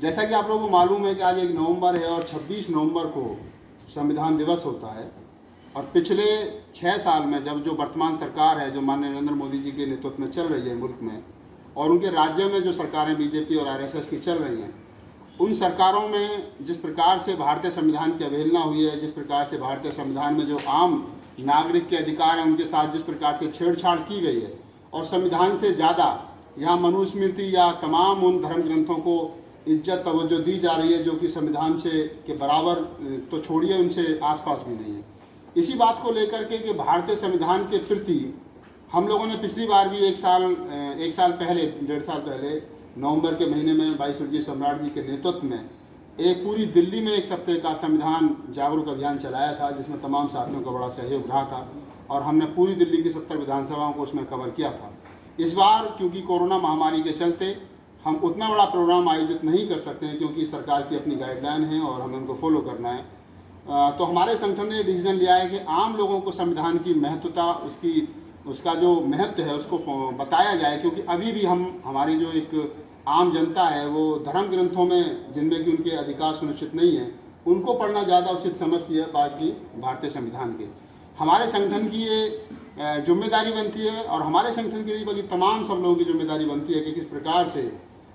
जैसा कि आप लोगों को मालूम है कि आज 1 नवंबर है और 26 नवंबर को संविधान दिवस होता है। और पिछले 6 साल में जब जो वर्तमान सरकार है, जो माननीय नरेंद्र मोदी जी के नेतृत्व में चल रही है मुल्क में, और उनके राज्य में जो सरकारें बीजेपी और आरएसएस की चल रही हैं, उन सरकारों में जिस प्रकार से भारतीय संविधान की अवहेलना हुई है, जिस प्रकार से भारतीय संविधान में जो आम नागरिक के अधिकार हैं उनके साथ जिस प्रकार से छेड़छाड़ की गई है, और संविधान से ज़्यादा यहाँ मनुस्मृति या तमाम उन धर्म ग्रंथों को इज्जत तवज्जो दी जा रही है जो कि संविधान से के बराबर तो छोड़िए उनसे आसपास भी नहीं है। इसी बात को लेकर के कि भारतीय संविधान के प्रति हम लोगों ने पिछली बार भी एक साल पहले, 1.5 साल पहले नवंबर के महीने में भाई सुरजीत सम्राट जी के नेतृत्व में एक पूरी दिल्ली में 1 सप्ताह का संविधान जागरूक अभियान चलाया था, जिसमें तमाम साथियों का बड़ा सहयोग रहा था और हमने पूरी दिल्ली की 70 विधानसभाओं को उसमें कवर किया था। इस बार क्योंकि कोरोना महामारी के चलते हम उतना बड़ा प्रोग्राम आयोजित नहीं कर सकते हैं, क्योंकि सरकार की अपनी गाइडलाइन है और हमें उनको फॉलो करना है। तो हमारे संगठन ने डिसीजन लिया है कि आम लोगों को संविधान की महत्वता, उसका जो महत्व है उसको बताया जाए, क्योंकि अभी भी हमारी जो एक आम जनता है वो धर्म ग्रंथों में जिनमें कि उनके अधिकार सुनिश्चित नहीं है उनको पढ़ना ज़्यादा उचित समझती है बाकी भारतीय संविधान के। हमारे संगठन की ये जिम्मेदारी बनती है और हमारे संगठन की नहीं बल्कि तमाम सब लोगों की जिम्मेदारी बनती है कि किस प्रकार से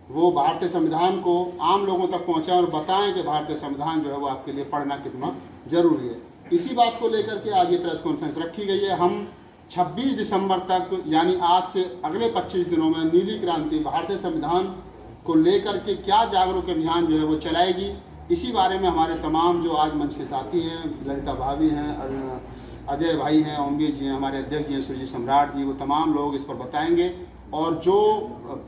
वो भारतीय संविधान को आम लोगों तक पहुँचाएं और बताएं कि भारतीय संविधान जो है वो आपके लिए पढ़ना कितना जरूरी है। इसी बात को लेकर के आज ये प्रेस कॉन्फ्रेंस रखी गई है। हम 26 दिसंबर तक यानी आज से अगले 25 दिनों में नीली क्रांति भारतीय संविधान को लेकर के क्या जागरूक अभियान जो है वो चलाएगी, इसी बारे में हमारे तमाम जो आज मंच के साथी हैं, ललिता भाभी हैं, अजय भाई हैं, ओमवीर जी हैं, हमारे अध्यक्ष जी हैं सुरजीत सम्राट जी, वो तमाम लोग इस पर बताएंगे। और जो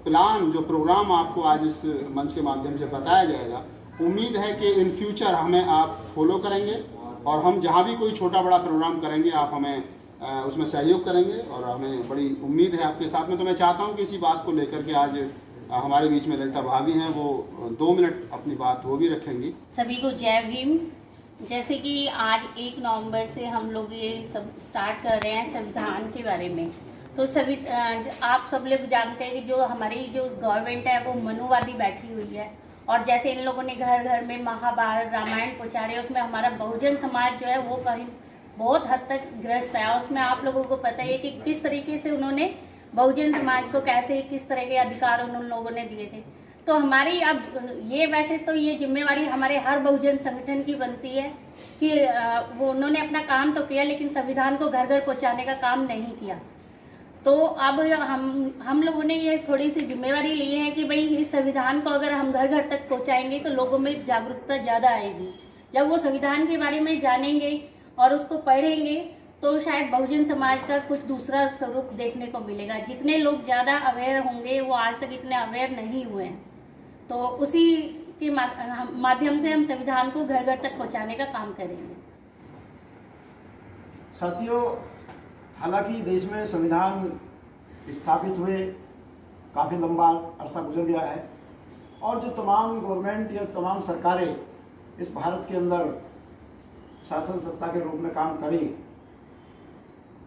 प्लान, जो प्रोग्राम आपको आज इस मंच के माध्यम से बताया जाएगा, उम्मीद है कि इन फ्यूचर हमें आप फॉलो करेंगे और हम जहाँ भी कोई छोटा बड़ा प्रोग्राम करेंगे आप हमें उसमें सहयोग करेंगे और हमें बड़ी उम्मीद है आपके साथ में। तो मैं चाहता हूँ कि इसी बात को लेकर के आज हमारे बीच में ललिता भाभी हैं, वो 2 मिनट अपनी बात वो भी रखेंगी। सभी को जय भीम। जैसे कि आज 1 नवंबर से हम लोग ये सब स्टार्ट कर रहे हैं संविधान के बारे में, तो सभी आप सब लोग जानते हैं कि जो हमारी जो गवर्नमेंट है वो मनुवादी बैठी हुई है और जैसे इन लोगों ने घर घर में महाभारत रामायण पहुँचा रहे हैं, उसमें हमारा बहुजन समाज जो है वो कहीं बहुत हद तक ग्रस्त है। उसमें आप लोगों को पता है कि किस तरीके से उन्होंने बहुजन समाज को कैसे किस तरह के अधिकार उन लोगों ने दिए थे। तो हमारी अब ये वैसे तो ये जिम्मेवारी हमारे हर बहुजन संगठन की बनती है कि वो उन्होंने अपना काम तो किया लेकिन संविधान को घर घर पहुंचाने का काम नहीं किया। तो अब हम लोगों ने ये थोड़ी सी जिम्मेवारी ली है कि भाई इस संविधान को अगर हम घर घर तक पहुंचाएंगे तो लोगों में जागरूकता ज़्यादा आएगी। जब वो संविधान के बारे में जानेंगे और उसको पढ़ेंगे तो शायद बहुजन समाज का कुछ दूसरा स्वरूप देखने को मिलेगा। जितने लोग ज़्यादा अवेयर होंगे वो आज तक इतने अवेयर नहीं हुए हैं, तो उसी के माध्यम से हम संविधान को घर घर तक पहुंचाने का काम करेंगे। साथियों, हालांकि देश में संविधान स्थापित हुए काफ़ी लंबा अरसा गुजर गया है और जो तमाम गवर्नमेंट या तमाम सरकारें इस भारत के अंदर शासन सत्ता के रूप में काम करी,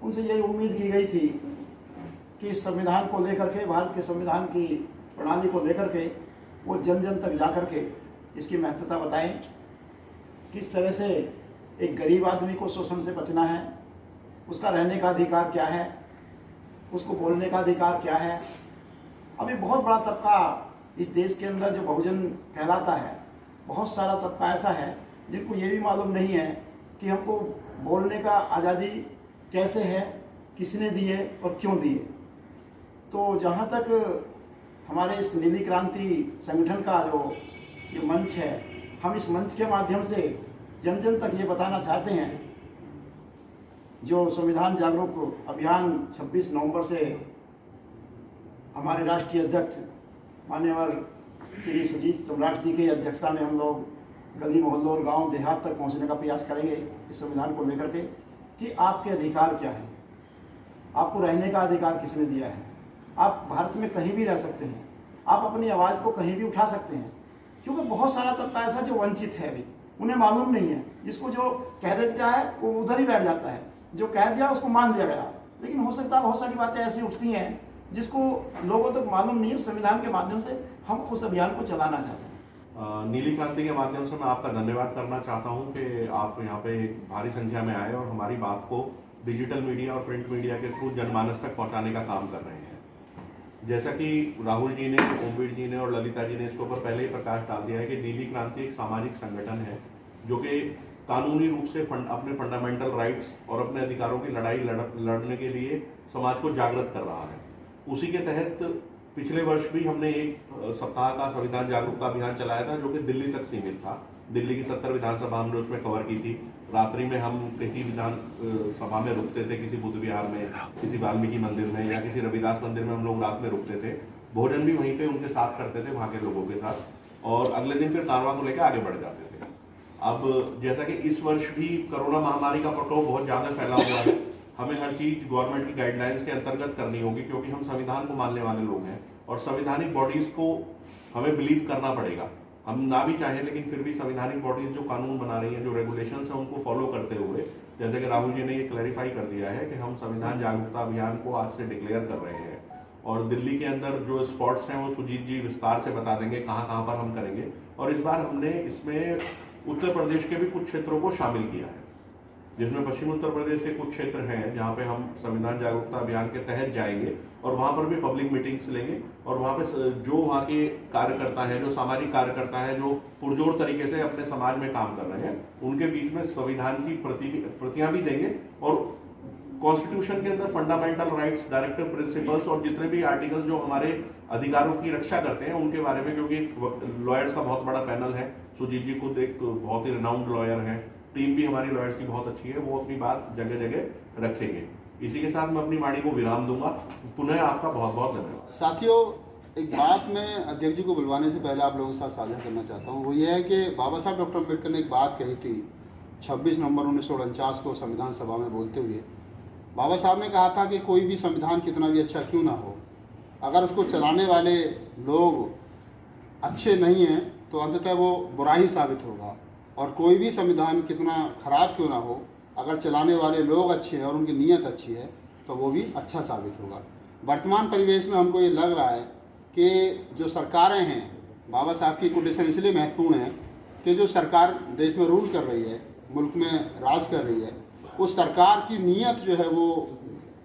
उनसे यही उम्मीद की गई थी कि इस संविधान को लेकर के, भारत के संविधान की प्रणाली को लेकर के वो जन जन तक जा कर के इसकी महत्वता बताएं, किस तरह से एक गरीब आदमी को शोषण से बचना है, उसका रहने का अधिकार क्या है, उसको बोलने का अधिकार क्या है। अभी बहुत बड़ा तबका इस देश के अंदर जो बहुजन कहलाता है, बहुत सारा तबका ऐसा है जिनको ये भी मालूम नहीं है कि हमको बोलने का आज़ादी कैसे है, किसने दिए और क्यों दिए। तो जहाँ तक हमारे इस नीली क्रांति संगठन का जो ये मंच है, हम इस मंच के माध्यम से जन जन तक ये बताना चाहते हैं, जो संविधान जागरूक अभियान 26 नवंबर से हमारे राष्ट्रीय अध्यक्ष माननीय श्री सुरजीत सम्राट जी की अध्यक्षता में हम लोग गली मोहल्लों और गांव देहात तक पहुंचने का प्रयास करेंगे इस संविधान को लेकर के कि आपके अधिकार क्या है, आपको रहने का अधिकार किसने दिया है, आप भारत में कहीं भी रह सकते हैं, आप अपनी आवाज़ को कहीं भी उठा सकते हैं। क्योंकि बहुत सारा तबका ऐसा जो वंचित है, अभी उन्हें मालूम नहीं है, जिसको जो कह देता है वो उधर ही बैठ जाता है, जो कह दिया उसको मान लिया गया। लेकिन हो सकता है बहुत सारी बातें ऐसी उठती हैं जिसको लोगों तक मालूम नहीं है। संविधान के माध्यम से हम उस अभियान को चलाना चाहते हैं। नीली क्रांति के माध्यम से मैं आपका धन्यवाद करना चाहता हूं कि आप यहाँ पे भारी संख्या में आए और हमारी बात को डिजिटल मीडिया और प्रिंट मीडिया के थ्रू जनमानस तक पहुँचाने का काम कर रहे हैं। जैसा कि राहुल जी ने, ओमवीर जी ने और ललिता जी ने इसके ऊपर पहले ही प्रकाश डाल दिया है कि नीली क्रांति एक सामाजिक संगठन है जो कि कानूनी रूप से अपने फंडामेंटल राइट्स और अपने अधिकारों की लड़ाई लड़ने के लिए समाज को जागृत कर रहा है। उसी के तहत पिछले वर्ष भी हमने एक सप्ताह का संविधान जागरूकता अभियान चलाया था जो कि दिल्ली तक सीमित था। दिल्ली की 70 विधानसभा हमने उसमें कवर की थी। रात्रि में हम किसी विधान सभा में रुकते थे, किसी बुद्ध विहार में, किसी वाल्मीकि मंदिर में या किसी रविदास मंदिर में हम लोग रात में रुकते थे। भोजन भी वहीं पे उनके साथ करते थे, वहाँ के लोगों के साथ, और अगले दिन फिर कारवां को लेकर आगे बढ़ जाते थे। अब जैसा कि इस वर्ष भी कोरोना महामारी का प्रकोप बहुत ज़्यादा फैला हुआ है, हमें हर चीज़ गवर्नमेंट की गाइडलाइंस के अंतर्गत करनी होगी, क्योंकि हम संविधान को मानने वाले लोग हैं और संवैधानिक बॉडीज़ को हमें बिलीव करना पड़ेगा। हम ना भी चाहें लेकिन फिर भी संवैधानिक बॉडीज जो कानून बना रही हैं, जो रेगुलेशंस हैं, उनको फॉलो करते हुए, जैसे कि राहुल जी ने ये क्लैरिफाई कर दिया है कि हम संविधान जागरूकता अभियान को आज से डिक्लेयर कर रहे हैं। और दिल्ली के अंदर जो स्पॉट्स हैं वो सुजीत जी विस्तार से बता देंगे कहाँ कहाँ पर हम करेंगे। और इस बार हमने इसमें उत्तर प्रदेश के भी कुछ क्षेत्रों को शामिल किया है, जिसमें पश्चिमी उत्तर प्रदेश के कुछ क्षेत्र हैं जहाँ पे हम संविधान जागरूकता अभियान के तहत जाएंगे और वहाँ पर भी पब्लिक मीटिंग्स लेंगे और वहाँ पे जो वहाँ के कार्यकर्ता हैं, जो सामाजिक कार्यकर्ता हैं, जो पुरजोर तरीके से अपने समाज में काम कर रहे हैं, उनके बीच में संविधान की प्रतियां भी देंगे और कॉन्स्टिट्यूशन के अंदर फंडामेंटल राइट्स, डायरेक्टिव प्रिंसिपल्स और जितने भी आर्टिकल्स जो हमारे अधिकारों की रक्षा करते हैं उनके बारे में, क्योंकि लॉयर्स का बहुत बड़ा पैनल है। सुजीत जी खुद एक बहुत ही रिनाउंड लॉयर हैं, टीम भी हमारी लॉयर्स की बहुत अच्छी है, वो अपनी बात जगह जगह रखेंगे। इसी के साथ मैं अपनी वाणी को विराम दूंगा। पुनः आपका बहुत बहुत धन्यवाद। साथियों, एक बात मैं अध्यक्ष जी को बुलवाने से पहले आप लोगों के साथ साझा करना चाहता हूँ। वो ये है कि बाबा साहब डॉक्टर अम्बेडकर ने एक बात कही थी 26 नवंबर 1949 को संविधान सभा में बोलते हुए। बाबा साहब ने कहा था कि कोई भी संविधान कितना भी अच्छा क्यों ना हो, अगर उसको चलाने वाले लोग अच्छे नहीं हैं तो अंततः वो बुरा ही साबित होगा। और कोई भी संविधान कितना खराब क्यों ना हो, अगर चलाने वाले लोग अच्छे हैं और उनकी नीयत अच्छी है तो वो भी अच्छा साबित होगा। वर्तमान परिवेश में हमको ये लग रहा है कि जो सरकारें हैं, बाबा साहब की कोटेशन इसलिए महत्वपूर्ण है कि जो सरकार देश में रूल कर रही है, मुल्क में राज कर रही है, उस सरकार की नीयत जो है वो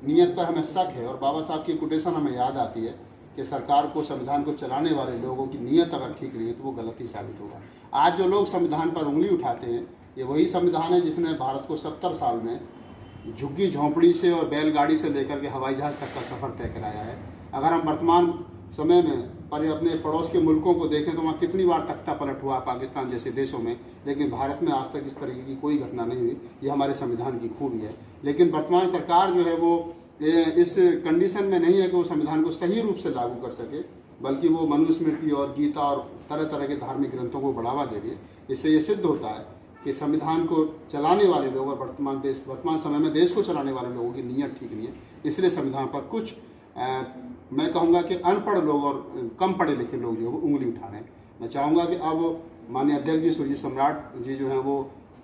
नीयत पर हमें शक है। और बाबा साहब की कोटेशन हमें याद आती है कि सरकार को, संविधान को चलाने वाले लोगों की नीयत अगर ठीक नहीं है तो वो गलत ही साबित होगा। आज जो लोग संविधान पर उंगली उठाते हैं, ये वही संविधान है जिसने भारत को 70 साल में झुग्गी झोंपड़ी से और बैलगाड़ी से लेकर के हवाई जहाज़ तक का सफ़र तय कराया है। अगर हम वर्तमान समय में पर अपने पड़ोस के मुल्कों को देखें तो वहाँ कितनी बार तख्ता पलट हुआ पाकिस्तान जैसे देशों में, लेकिन भारत में आज तक इस तरीके की कोई घटना नहीं हुई। ये हमारे संविधान की खूबी है। लेकिन वर्तमान सरकार जो है वो इस कंडीशन में नहीं है कि वो संविधान को सही रूप से लागू कर सके, बल्कि वो मनुस्मृति और गीता और तरह तरह के धार्मिक ग्रंथों को बढ़ावा दे रही है। इससे ये सिद्ध होता है कि संविधान को चलाने वाले लोग और वर्तमान समय में देश को चलाने वाले लोगों की नीयत ठीक नहीं है। इसलिए संविधान पर कुछ मैं कहूँगा कि अनपढ़ लोग और कम पढ़े लिखे लोग जो है वो उंगली उठा रहे हैं। मैं चाहूँगा कि अब माननीय अध्यक्ष जी सुरजीत सम्राट जी जो हैं वो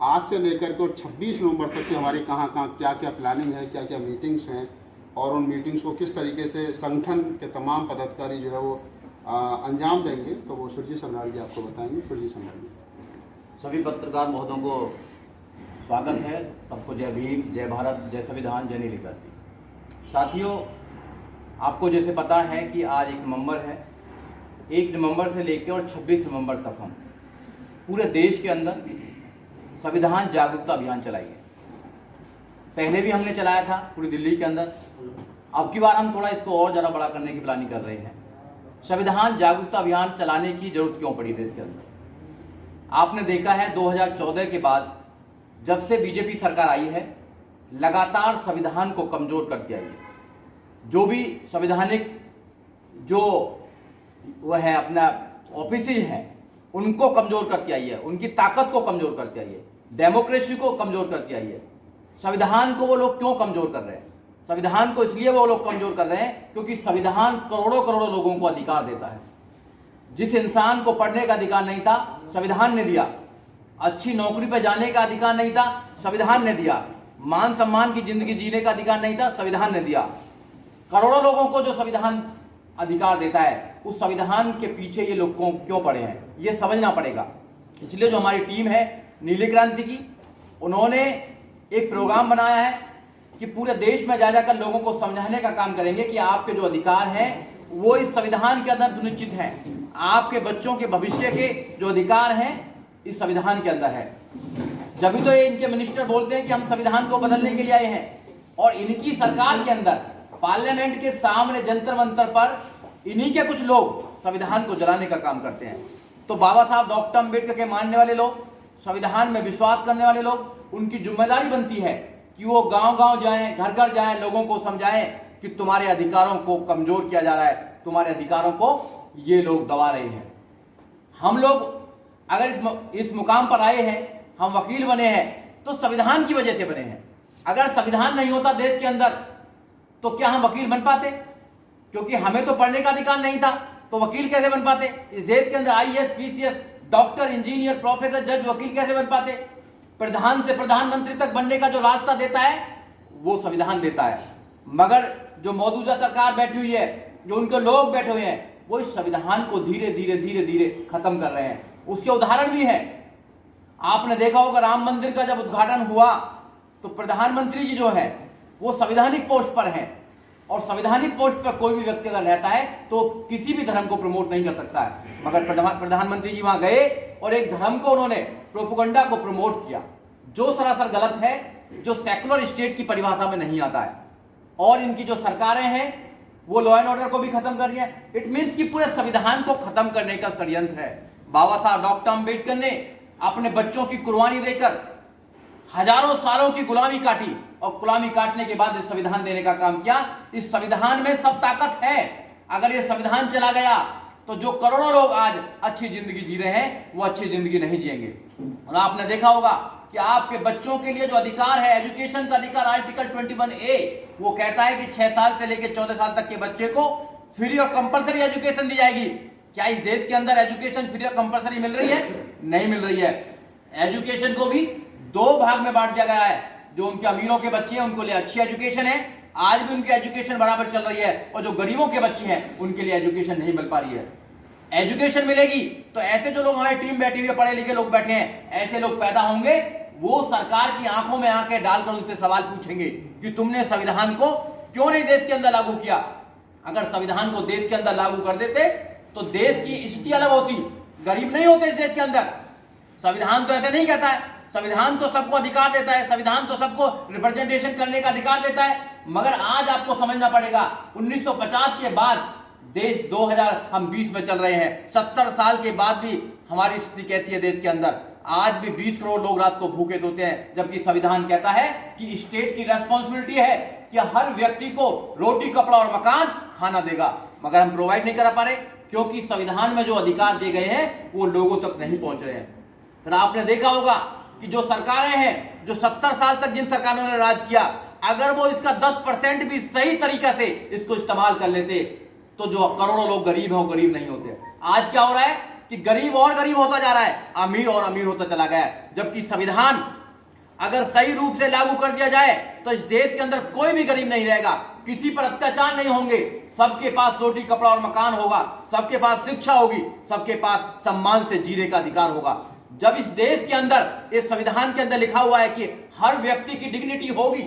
आज से लेकर के और 26 नवंबर तक की हमारी कहाँ क्या क्या प्लानिंग है, क्या क्या मीटिंग्स हैं और उन मीटिंग्स को किस तरीके से संगठन के तमाम पदाधिकारी जो है वो अंजाम देंगे, तो वो सुरजीत सम्राट जी आपको बताएंगे। सुरजीत सम्राट जी। सभी पत्रकार महोदयों को स्वागत है। सबको जय भीम, जय भारत, जय संविधान, जय नीली क्रांति। साथियों, आपको जैसे पता है कि आज 1 नवंबर है। 1 नवंबर से लेकर और 26 नवंबर तक हम पूरे देश के अंदर संविधान जागरूकता अभियान चलाएंगे। पहले भी हमने चलाया था पूरी दिल्ली के अंदर। अब की बार हम थोड़ा इसको और ज़्यादा बड़ा करने की प्लानिंग कर रहे हैं। संविधान जागरूकता अभियान चलाने की जरूरत क्यों पड़ी देश के अंदर? आपने देखा है 2014 के बाद जब से बीजेपी सरकार आई है, लगातार संविधान को कमजोर करती आई है। जो भी संवैधानिक जो वह है अपना ऑफिसेज हैं उनको कमजोर करती आई है, उनकी ताकत को कमजोर करती आई है, डेमोक्रेसी को कमजोर करती आई है। संविधान को वो लोग क्यों कमजोर कर रहे हैं? संविधान को इसलिए वो लोग कमजोर कर रहे हैं क्योंकि संविधान करोड़ों करोड़ों लोगों को अधिकार देता है। जिस इंसान को पढ़ने का अधिकार नहीं था, संविधान ने दिया। अच्छी नौकरी पर जाने का अधिकार नहीं था, संविधान ने दिया। मान सम्मान की जिंदगी जीने का अधिकार नहीं था, संविधान ने दिया। करोड़ों लोगों को जो संविधान अधिकार देता है, उस संविधान के पीछे ये लोग क्यों पड़े हैं, ये समझना पड़ेगा। इसलिए जो हमारी टीम है नीली क्रांति की, उन्होंने एक प्रोग्राम बनाया है कि पूरे देश में जा जाकर लोगों को समझाने का काम करेंगे कि आपके जो अधिकार हैं वो इस संविधान के अंदर सुनिश्चित हैं। आपके बच्चों के भविष्य के जो अधिकार हैं इस संविधान के अंदर है। जब भी तो ये इनके मिनिस्टर बोलते हैं कि हम संविधान को बदलने के लिए आए हैं, और इनकी सरकार के अंदर पार्लियामेंट के सामने जंतर मंतर पर इन्हीं के कुछ लोग संविधान को जलाने का काम करते हैं। तो बाबा साहब डॉक्टर अम्बेडकर के मानने वाले लोग, संविधान में विश्वास करने वाले लोग, उनकी जिम्मेदारी बनती है कि वो गांव-गांव जाएं, घर घर जाएं, लोगों को समझाएं कि तुम्हारे अधिकारों को कमजोर किया जा रहा है, तुम्हारे अधिकारों को ये लोग दबा रहे हैं। हम लोग अगर इस मुकाम पर आए हैं, हम वकील बने हैं तो संविधान की वजह से बने हैं। अगर संविधान नहीं होता देश के अंदर तो क्या हम वकील बन पाते? क्योंकि हमें तो पढ़ने का अधिकार नहीं था, तो वकील कैसे बन पाते? इस देश के अंदर IAS, PCS, doctor, engineer, professor, जज, वकील कैसे बन पाते? प्रधान से प्रधानमंत्री तक बनने का जो रास्ता देता है वो संविधान देता है। मगर जो मौजूदा सरकार बैठी हुई है, जो उनके लोग बैठे हुए हैं, वो इस संविधान को धीरे धीरे धीरे धीरे खत्म कर रहे हैं। उसके उदाहरण भी हैं। आपने देखा होगा राम मंदिर का जब उद्घाटन हुआ तो प्रधानमंत्री जी जो है वो संवैधानिक पोस्ट पर हैं, और संवैधानिक पोस्ट पर कोई भी व्यक्ति अगर रहता है तो किसी भी धर्म को प्रमोट नहीं कर सकता है। मगर प्रधानमंत्री जी वहां गए और एक धर्म को उन्होंने प्रोपेगेंडा को प्रमोट किया, जो सरासर गलत है, जो सेकुलर स्टेट की परिभाषा में नहीं आता है। और इनकी जो सरकारें हैं वो लॉ एंड ऑर्डर को भी खत्म कर रही है। इट मीन्स कि पूरे संविधान को खत्म करने का षड्यंत्र है। बाबा साहब डॉक्टर अम्बेडकर ने अपने बच्चों की कुर्बानी देकर हजारों सालों की गुलामी काटी, और गुलामी काटने के बाद इस संविधान देने का काम किया। इस संविधान में सब ताकत है। अगर ये संविधान चला गया तो जो करोड़ों लोग आज अच्छी जिंदगी जी रहे हैं वो अच्छी जिंदगी नहीं जिएंगे। और आपने देखा होगा कि आपके बच्चों के लिए जो अधिकार है, एजुकेशन का अधिकार, आर्टिकल 21A, वो कहता है कि 6 साल से लेकर 14 साल तक के बच्चे को फ्री और कंपलसरी एजुकेशन दी जाएगी। क्या इस देश के अंदर एजुकेशन फ्री और कंपलसरी मिल रही है? नहीं मिल रही है। एजुकेशन को भी 2 भाग में बांट दिया गया है। जो उनके अमीरों के बच्चे हैं उनको लिए अच्छी एजुकेशन है, आज भी उनकी एजुकेशन बराबर चल रही है, और जो गरीबों के बच्चे हैं उनके लिए एजुकेशन नहीं मिल पा रही है। एजुकेशन मिलेगी तो ऐसे जो लोग हमारी टीम बैठी हुई है, पढ़े लिखे लोग बैठे हैं, ऐसे लोग पैदा होंगे, वो सरकार की आंखों में आंखें डालकर उनसे सवाल पूछेंगे कि तुमने संविधान को क्यों नहीं देश के अंदर लागू किया। अगर संविधान को देश के अंदर लागू कर देते तो देश की स्थिति अलग होती, गरीब नहीं होते इस देश के अंदर। संविधान तो ऐसे नहीं कहता है, संविधान तो सबको अधिकार देता है, संविधान तो सबको रिप्रेजेंटेशन करने का अधिकार देता है। मगर आज आपको समझना पड़ेगा 1950 के बाद देश 2020 में चल रहे हैं, 70 साल के बाद भी हमारी स्थिति कैसी है देश के अंदर? आज भी 20 करोड़ लोग रात को भूखे सोते हैं, जबकि संविधान कहता है कि स्टेट की रेस्पॉन्सिबिलिटी है कि हर व्यक्ति को रोटी, कपड़ा और मकान, खाना देगा। मगर हम प्रोवाइड नहीं कर पा रहे क्योंकि संविधान में जो अधिकार दिए गए हैं वो लोगों तक नहीं पहुंच रहे हैं। फिर आपने देखा होगा कि जो सरकारें हैं, जो 70 साल तक जिन सरकारों ने राज किया, अगर वो इसका 10% भी सही तरीका से इसको इस्तेमाल कर लेते तो जो करोड़ों लोग गरीब हैं वो गरीब नहीं होते। आज क्या हो रहा है कि गरीब और गरीब होता जा रहा है, अमीर और अमीर होता चला गया है। जबकि संविधान अगर सही रूप से लागू कर दिया जाए तो इस देश के अंदर कोई भी गरीब नहीं रहेगा, किसी पर अत्याचार नहीं होंगे, सबके पास रोटी, कपड़ा और मकान होगा, सबके पास शिक्षा होगी, सबके पास सम्मान से जीने का अधिकार होगा। जब इस देश के अंदर, इस संविधान के अंदर लिखा हुआ है कि हर व्यक्ति की डिग्निटी होगी,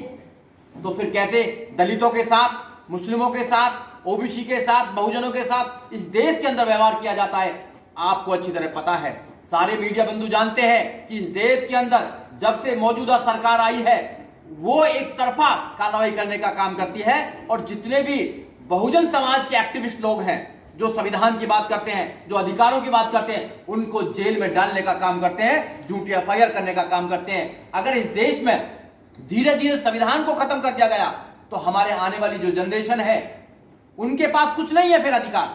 तो फिर कैसे दलितों के साथ, मुस्लिमों के साथ, ओबीसी के साथ, बहुजनों के साथ इस देश के अंदर व्यवहार किया जाता है? आपको अच्छी तरह पता है, सारे मीडिया बंधु जानते हैं कि इस देश के अंदर जब से मौजूदा सरकार आई है वो एक तरफा कार्रवाई करने का काम करती है, और जितने भी बहुजन समाज के एक्टिविस्ट लोग हैं जो संविधान की बात करते हैं, जो अधिकारों की बात करते हैं, उनको जेल में डालने का काम करते हैं, झूठी एफआईआर करने का काम करते हैं। अगर इस देश में धीरे धीरे संविधान को खत्म कर दिया गया तो हमारे आने वाली जो जनरेशन है उनके पास कुछ नहीं है फिर अधिकार,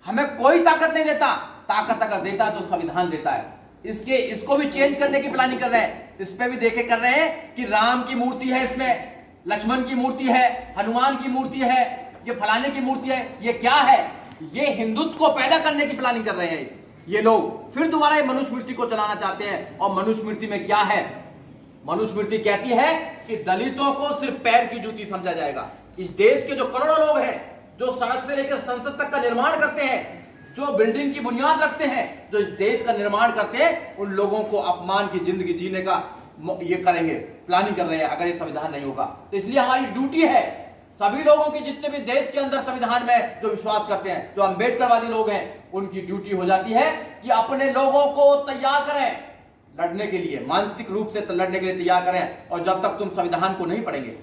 हमें कोई ताकत नहीं देता। ताकत अगर देता है तो संविधान देता है। इसको भी चेंज करने की प्लानिंग कर रहे हैं। इस पे भी देखे कर रहे हैं कि राम की मूर्ति है, इसमें लक्ष्मण की मूर्ति है, हनुमान की मूर्ति है, ये फलाने की मूर्ति है। ये क्या है? ये हिंदुत्व को पैदा करने की प्लानिंग कर रहे हैं ये लोग। फिर दोबारा ये मनुस्मृति को चलाना चाहते हैं। और मनुस्मृति में क्या है? मनुस्मृति कहती है कि दलितों को सिर्फ पैर की जूती समझा जाएगा। इस देश के जो करोड़ों लोग हैं जो सड़क से लेकर संसद तक का निर्माण करते हैं, जो बिल्डिंग की बुनियाद रखते हैं, जो इस देश का निर्माण करते हैं, उन लोगों को अपमान की जिंदगी जीने का ये करेंगे, प्लानिंग कर रहे हैं अगर ये संविधान नहीं होगा। तो इसलिए हमारी ड्यूटी है सभी लोगों की, जितने भी देश के अंदर संविधान में जो विश्वास करते हैं, जो अम्बेडकरवादी लोग हैं, उनकी ड्यूटी हो जाती है कि अपने लोगों को तैयार करें लड़ने के लिए, मानसिक रूप से लड़ने के लिए तैयार करें। और जब तक तुम संविधान को नहीं पढ़ेंगे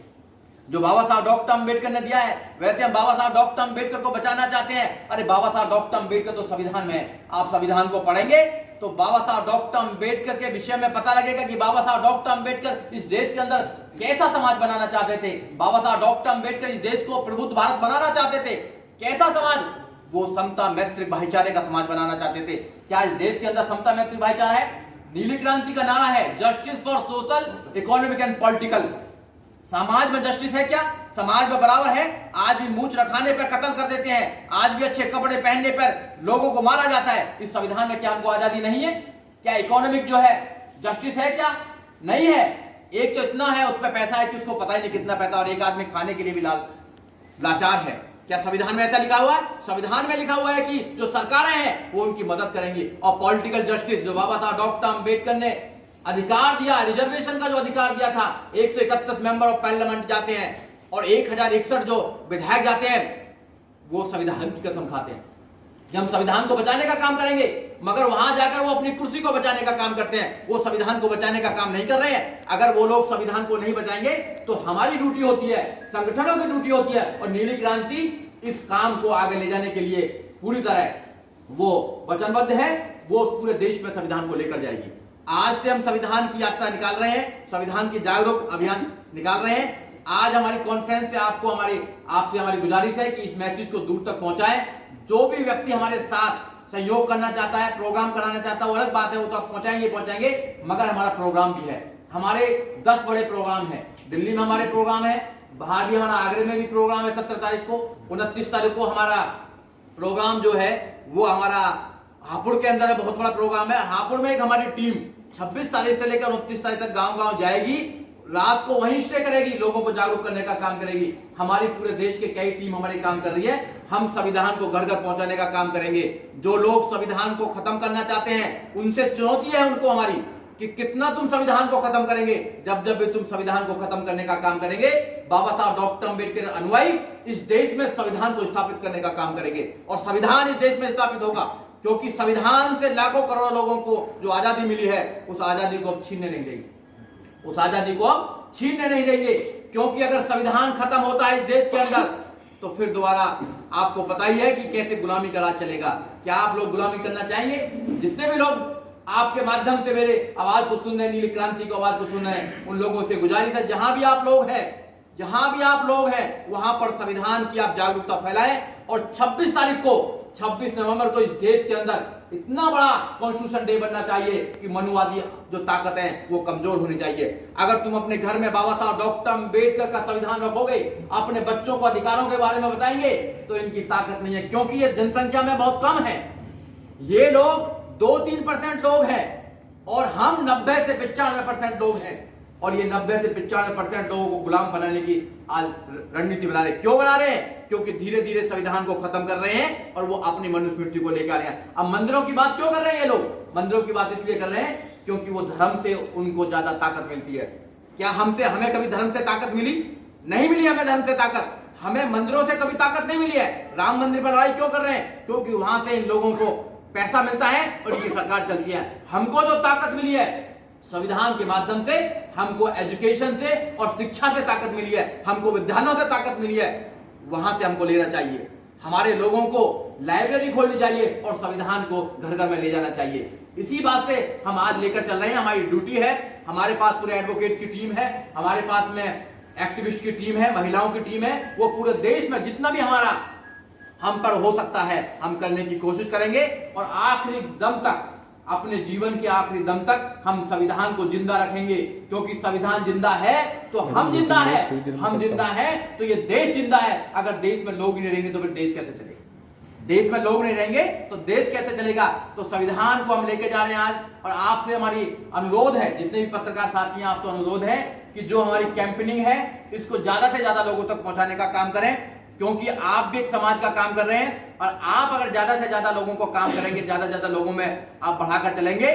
जो बाबा साहब डॉक्टर अम्बेडकर ने दिया है, वैसे हम बाबा साहब डॉक्टर अम्बेडकर को बचाना चाहते हैं। अरे बाबा साहब डॉक्टर अम्बेडकर तो संविधान में है, आप संविधान को पढ़ेंगे तो बाबा साहब डॉक्टर अम्बेडकर के विषय में पता लगेगा कि बाबा साहब डॉक्टर अम्बेडकर इस देश के अंदर कैसा समाज बनाना चाहते थे। बाबा साहब डॉक्टर अम्बेडकर इस देश को प्रबुद्ध भारत बनाना चाहते थे। कैसा समाज? वो समता मैत्री भाईचारे का समाज बनाना चाहते थे। क्या इस देश के अंदर समता मैत्री भाईचारा है? नीली क्रांति का नारा है justice for social, economic and political. समाज में जस्टिस है क्या? समाज में बराबर है? आज भी मूंछ रखाने पर कत्ल कर देते हैं, आज भी अच्छे कपड़े पहनने पर लोगों को मारा जाता है। इस संविधान में क्या हमको आजादी नहीं है? क्या इकोनॉमिक जो है जस्टिस है क्या? नहीं है। एक तो इतना है, उस पर पैसा है कि उसको पता ही नहीं कितना पैसा, और एक आदमी खाने के लिए भी लाचार है। क्या संविधान में ऐसा लिखा हुआ है? संविधान में लिखा हुआ है कि जो सरकारें हैं वो उनकी मदद करेंगी। और पॉलिटिकल जस्टिस जो बाबा साहब डॉक्टर अम्बेडकर ने अधिकार दिया, रिजर्वेशन का जो अधिकार दिया था, 131 मेंबर ऑफ पार्लियामेंट जाते हैं और 1061 जो विधायक जाते हैं, वो संविधान की कसम खाते हैं कि हम संविधान को बचाने का काम करेंगे, मगर वहां जाकर वो अपनी कुर्सी को बचाने का काम करते हैं। वो संविधान को बचाने का काम नहीं कर रहे हैं। अगर वो लोग संविधान को नहीं बचाएंगे तो हमारी ड्यूटी होती है, संगठनों की ड्यूटी होती है, और नीली क्रांति इस काम को आगे ले जाने के लिए पूरी तरह वो वचनबद्ध है। वो पूरे देश में संविधान को लेकर जाएगी। आज से हम संविधान की यात्रा निकाल रहे हैं, संविधान की जागरूक अभियान निकाल रहे हैं। आज हमारी कॉन्फ्रेंस से आपसे हमारी गुजारिश है कि इस मैसेज को दूर तक पहुंचाएं। जो भी व्यक्ति हमारे साथ सहयोग करना चाहता है, प्रोग्राम कराना चाहता है, वो अलग बात है, वो तो आप पहुंचाएंगे, मगर हमारा प्रोग्राम भी है। हमारे 10 बड़े प्रोग्राम है। दिल्ली में हमारे प्रोग्राम है, बाहर भी हमारा, आगरे में भी प्रोग्राम है 17 तारीख को। 29 तारीख को हमारा प्रोग्राम जो है वो हमारा हापुड़ के अंदर है, बहुत बड़ा प्रोग्राम है। हापुड़ में एक हमारी टीम 26 तारीख से लेकर 29 तारीख तक गांव-गांव जाएगी, रात को वहीं स्टे करेगी, लोगों को जागरूक करने का काम करेगी। हमारी पूरे देश के कई टीम हमारी काम कर रही है। हम संविधान को घर घर पहुंचाने का काम करेंगे। जो लोग संविधान को खत्म करना चाहते हैं, उनसे चुनौती है उनको हमारी कि कितना तुम संविधान को खत्म करेंगे। जब जब भी तुम संविधान को खत्म करने का काम करेंगे, बाबा साहब डॉक्टर अम्बेडकर अनुयायी इस देश में संविधान को स्थापित करने का काम करेंगे, और संविधान इस देश में स्थापित होगा, क्योंकि संविधान से लाखों करोड़ों लोगों को जो आजादी मिली है, उस आजादी को अब छीनने नहीं देंगे, उस आजादी को अब छीनने नहीं देंगे। क्योंकि अगर संविधान खत्म होता है इस देश के अंदर, तो फिर दोबारा आपको पता ही है कि कैसे गुलामी का राज चलेगा। क्या आप लोग गुलामी करना चाहेंगे? जितने भी लोग आपके माध्यम से मेरे आवाज को सुन रहे हैं, नीली क्रांति की आवाज को सुन रहे हैं, उन लोगों से गुजारिश है, जहां भी आप लोग हैं, वहां पर संविधान की आप जागरूकता फैलाएं। और 26 तारीख को, 26 नवंबर को इस देश के अंदर इतना बड़ा कॉन्स्टिट्यूशन डे बनना चाहिए कि मनुवादी जो ताकत है वो कमजोर होनी चाहिए। अगर तुम अपने घर में बाबा साहब डॉक्टर अम्बेडकर का संविधान रखोगे, अपने बच्चों को अधिकारों के बारे में बताएंगे, तो इनकी ताकत नहीं है, क्योंकि ये जनसंख्या में बहुत कम है। ये लोग 2-3% लोग हैं और हम 90 से 95% लोग हैं, और ये 90 से 95% लोगों को गुलाम बनाने की आज रणनीति बना रहे हैं। क्यों बना रहे हैं? क्योंकि धीरे धीरे संविधान को खत्म कर रहे हैं और वो अपनी मनुस्मृति को लेकर आ रहे हैं। अब मंदिरों की बात क्यों कर रहे हैं ये लोग? मंदिरों की बात इसलिए कर रहे हैं क्योंकि वो धर्म से उनको ज्यादा ताकत मिलती है। क्या हमें कभी धर्म से ताकत मिली? नहीं मिली हमें धर्म से ताकत। हमें मंदिरों से कभी ताकत नहीं मिली है। राम मंदिर पर लड़ाई क्यों कर रहे हैं? क्योंकि वहां से इन लोगों को पैसा मिलता है और इनकी सरकार चलती है। हमको जो ताकत मिली है संविधान के माध्यम से, हमको एजुकेशन से और शिक्षा से ताकत मिली है, हमको विद्यालयों से ताकत मिली है, वहां से हमको लेना चाहिए। हमारे लोगों को लाइब्रेरी खोलनी चाहिए और संविधान को घर घर में ले जाना चाहिए। इसी बात से हम आज लेकर चल रहे हैं। हमारी ड्यूटी है। हमारे पास पूरे एडवोकेट्स की टीम है, हमारे पास में एक्टिविस्ट की टीम है, महिलाओं की टीम है। वो पूरे देश में जितना भी हमारा हम पर हो सकता है हम करने की कोशिश करेंगे, और आखिरी दम तक, अपने जीवन के आखिरी दम तक हम संविधान को जिंदा रखेंगे। क्योंकि संविधान जिंदा है तो हम जिंदा है, हम जिंदा है तो ये देश जिंदा है। अगर देश में लोग नहीं रहेंगे तो फिर देश कैसे चलेगा? देश में लोग नहीं रहेंगे तो देश कैसे चलेगा? तो संविधान को हम लेके जा रहे हैं आज। और आपसे हमारी अनुरोध है, जितने भी पत्रकार साथी हैं, आपसे अनुरोध है कि जो हमारी कैंपेनिंग है इसको ज्यादा से ज्यादा लोगों तक पहुंचाने का काम करें। क्योंकि आप भी एक समाज का काम कर रहे हैं और आप अगर ज्यादा से ज्यादा लोगों को काम करेंगे, ज्यादा से ज्यादा लोगों में आप बढ़ाकर चलेंगे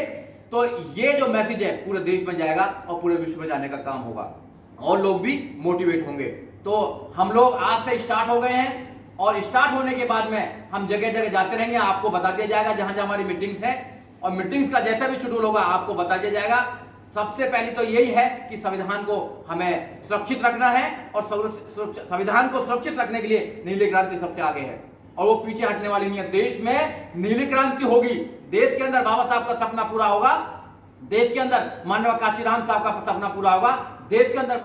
तो ये जो मैसेज है पूरे देश में जाएगा और पूरे विश्व में जाने का काम होगा और लोग भी मोटिवेट होंगे। तो हम लोग आज से स्टार्ट हो गए हैं और स्टार्ट होने के बाद में हम जगह जगह जाते रहेंगे, आपको बता दिया जाएगा जहां जहां हमारी मीटिंग्स है और मीटिंग्स का जैसा भी शेड्यूल होगा आपको बता दिया जाएगा। सबसे पहले तो यही है कि संविधान को हमें सुरक्षित रखना है और संविधान को सुरक्षित रखने के लिए नीली क्रांति सबसे आगे है और वो पीछे हटने वाली नहीं है। देश में नीली क्रांति होगी, देश के अंदर बाबा साहब का सपना पूरा होगा, देश के अंदर माननीय काशीराम साहब का सपना पूरा होगा, देश के अंदर